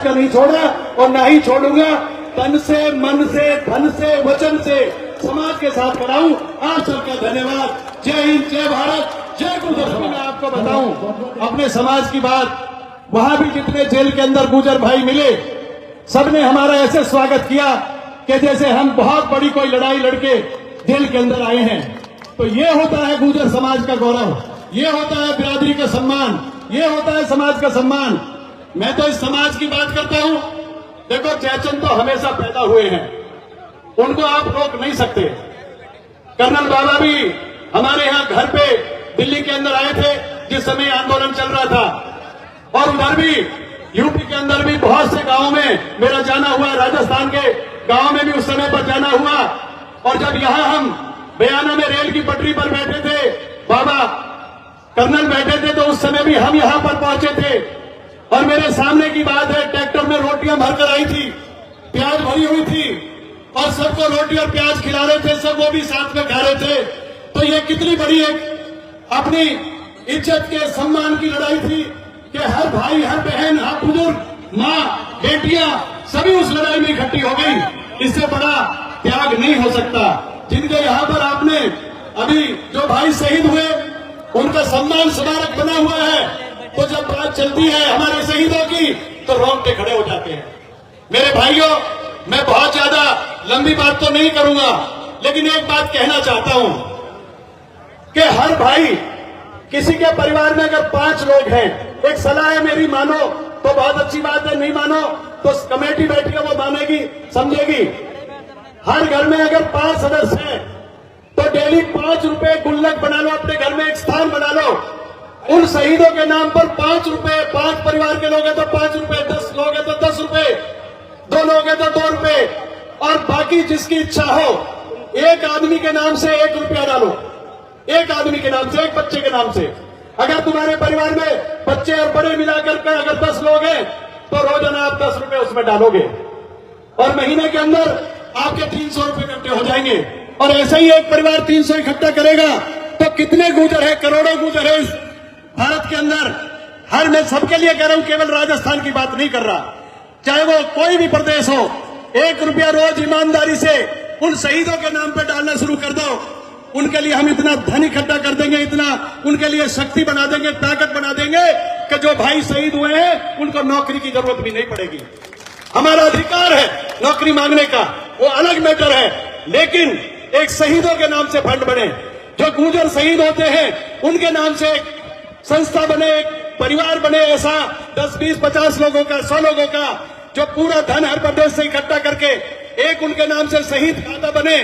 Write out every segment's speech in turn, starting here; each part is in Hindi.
का नहीं छोड़ा और ना ही छोड़ूंगा। तन से, मन से, धन से, वचन से समाज के साथ कराऊं। आप सबका धन्यवाद। जय हिंद, जय भारत, जय गुजर। मैं आपको बताऊं अपने समाज की बात, वहां भी जितने जेल के अंदर गुजर भाई मिले, सबने हमारा ऐसे स्वागत किया कि जैसे हम बहुत बड़ी कोई लड़ाई लड़के जेल के अंदर आए हैं। तो ये होता है गुजर समाज का गौरव, ये होता है बिरादरी का सम्मान, ये होता है समाज का सम्मान। मैं तो इस समाज की बात करता हूं। देखो, जयचंद तो हमेशा पैदा हुए हैं, उनको आप रोक नहीं सकते। कर्नल बाबा भी हमारे यहां घर पे दिल्ली के अंदर आए थे जिस समय आंदोलन चल रहा था, और उधर भी यूपी के अंदर भी बहुत से गांवों में मेरा जाना हुआ, राजस्थान के गांव में भी उस समय पर जाना हुआ। और जब यहां हम बयाना में रेल की पटरी पर बैठे थे, बाबा कर्नल बैठे थे, तो उस समय भी हम यहां पर पहुंचे थे। और मेरे सामने की बात है, ट्रैक्टर में रोटियां भरकर आई थी, प्याज भरी हुई थी, और सबको रोटी और प्याज खिला रहे थे, सब वो भी साथ में खा रहे थे। तो ये कितनी बड़ी एक अपनी इज्जत के सम्मान की लड़ाई थी कि हर भाई, हर बहन, हर बुजुर्ग, माँ, बेटियां सभी उस लड़ाई में इकट्ठी हो गई। इससे बड़ा त्याग नहीं हो सकता। जिनके यहाँ पर आपने अभी जो भाई शहीद हुए, उनका सम्मान स्मारक बना हुआ है, तो जब बात चलती है हमारे शहीदों की तो रोंगटे खड़े हो जाते हैं। मेरे भाइयों, मैं बहुत ज्यादा लंबी बात तो नहीं करूंगा, लेकिन एक बात कहना चाहता हूं कि हर भाई, किसी के परिवार में अगर 5 लोग हैं, एक सलाह है मेरी, मानो तो बहुत अच्छी बात है, नहीं मानो तो कमेटी बैठी है वो मानेगी, समझेगी। हर घर में अगर 5 सदस्य हैं तो डेली 5 रुपए गुल्लक बना लो, अपने घर में एक स्थान बना लो। उन शहीदों के नाम पर 5 रुपए, 5 परिवार के लोग हैं तो 5 रुपए, 10 लोग हैं तो 10 रुपए, 2 लोग हैं तो 2 रुपए, और बाकी जिसकी इच्छा हो, एक आदमी के नाम से 1 रुपया डालो, एक आदमी के नाम से, एक बच्चे के नाम से। अगर तुम्हारे परिवार में बच्चे और बड़े मिलाकर के अगर 10 लोग हैं तो रोजाना आप 10 रुपए उसमें डालोगे, और महीने के अंदर आपके 300 रुपए इकट्ठे हो जाएंगे। और ऐसे ही एक परिवार 300 इकट्ठा करेगा तो कितने गुजर है, करोड़ों गुजर है इस भारत के अंदर। हर, मैं सबके लिए कह रहा हूं, केवल राजस्थान की बात नहीं कर रहा, चाहे वो कोई भी प्रदेश हो। 1 रुपया रोज ईमानदारी से उन शहीदों के नाम पे डालना शुरू कर दो। उनके लिए हम इतना धन इकट्ठा कर देंगे, इतना उनके लिए शक्ति बना देंगे, ताकत बना देंगे कि जो भाई शहीद हुए हैं उनको नौकरी की जरूरत भी नहीं पड़ेगी। हमारा अधिकार है नौकरी मांगने का, वो अलग मैटर है, लेकिन एक शहीदों के नाम से फंड बने। जो गुजर शहीद होते हैं उनके नाम से एक संस्था बने, एक परिवार बने, ऐसा 10, 20, 50 लोगों का, 100 लोगों का, जो पूरा धन हर प्रदेश से इकट्ठा करके एक उनके नाम से शहीद खाता बने।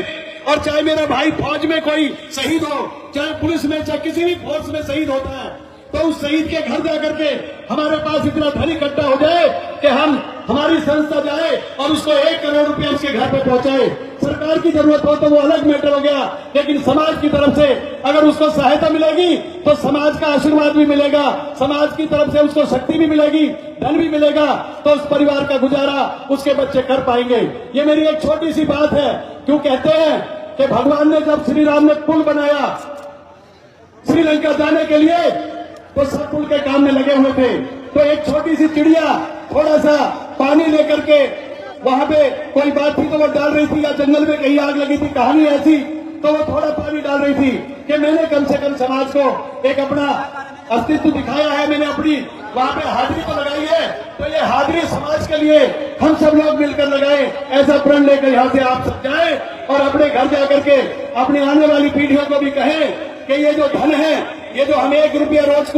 और चाहे मेरा भाई फौज में कोई शहीद हो, चाहे पुलिस में, चाहे किसी भी फोर्स में शहीद होता है, तो उस शहीद के घर जाकर के हमारे पास इतना धन इकट्ठा हो जाए कि हमारी संस्था जाए और उसको 1 करोड़ रुपया उसके घर पे पहुंचाए। सरकार की जरूरत हो तो वो अलग मैटर हो गया, लेकिन समाज की तरफ से अगर उसको सहायता मिलेगी तो समाज का आशीर्वाद भी मिलेगा, समाज की तरफ से उसको शक्ति भी मिलेगी, धन भी मिलेगा, तो उस परिवार का गुजारा उसके बच्चे कर पाएंगे। ये मेरी एक छोटी सी बात है। क्यों कहते हैं कि भगवान ने जब श्री राम ने पुल बनाया श्रीलंका जाने के लिए, तो सब पुल के काम में लगे हुए थे। तो एक छोटी सी चिड़िया थोड़ा सा पानी लेकर के, वहां पे कोई बात थी तो वो डाल रही थी, या जंगल में कहीं आग लगी थी, कहानी ऐसी, तो वो थोड़ा पानी डाल रही थी कि मैंने कम से कम समाज को एक अपना अस्तित्व दिखाया है, मैंने अपनी वहां पे हाजिरी तो लगाई है। तो ये हाजिरी समाज के लिए हम सब लोग मिलकर लगाए, ऐसा प्रण लेकर यहाँ से आप सब जाए और अपने घर जाकर के अपनी आने वाली पीढ़ियों को भी कहें कि ये जो धन है, ये जो हम 1 रुपया रोज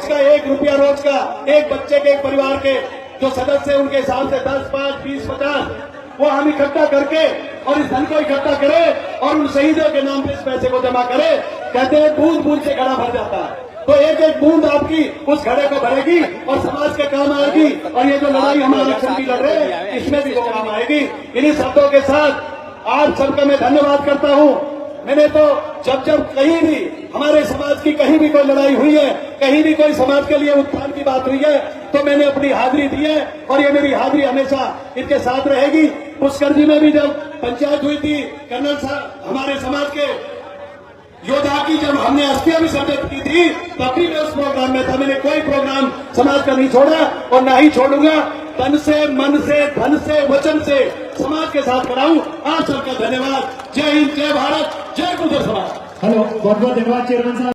का 1 रुपया रोज का, एक बच्चे के, एक परिवार के जो सदस्य उनके हिसाब से 10, 5, 20, 50, वो हम इकट्ठा करके और इस धन को इकट्ठा करें और उन शहीदों के नाम पे इस पैसे को जमा करें। कहते हैं बूंद बूंद से घड़ा भर जाता है, तो एक एक बूंद आपकी उस घड़े को भरेगी और समाज के काम आएगी। और ये जो लड़ाई हम इलेक्शन की लड़ रहे हैं, इसमें भी वो काम आएगी। इन्हीं शब्दों के साथ आप सबका मैं धन्यवाद करता हूँ। मैंने तो जब कहीं भी हमारे समाज की कहीं भी कोई लड़ाई हुई है, कहीं भी कोई समाज के लिए उत्थान की बात हुई है, तो मैंने अपनी हाजिरी दी है और ये मेरी हाजिरी हमेशा इनके साथ रहेगी। पुष्कर जी में भी जब पंचायत हुई थी, कर्नल साहब हमारे समाज के योद्धा की जब हमने अस्थियां विसर्जित की थी, तब भी मैं उस प्रोग्राम में था। मैंने कोई प्रोग्राम समाज का नहीं छोड़ा और ना ही छोड़ूंगा। तन से, मन से, धन से, वचन से समाज के साथ खड़ा हूं। आप सबका धन्यवाद। जय हिंद, जय भारत, जय गुर्जर समाज। हेलो, बहुत बहुत धन्यवाद चेयरमैन साहब।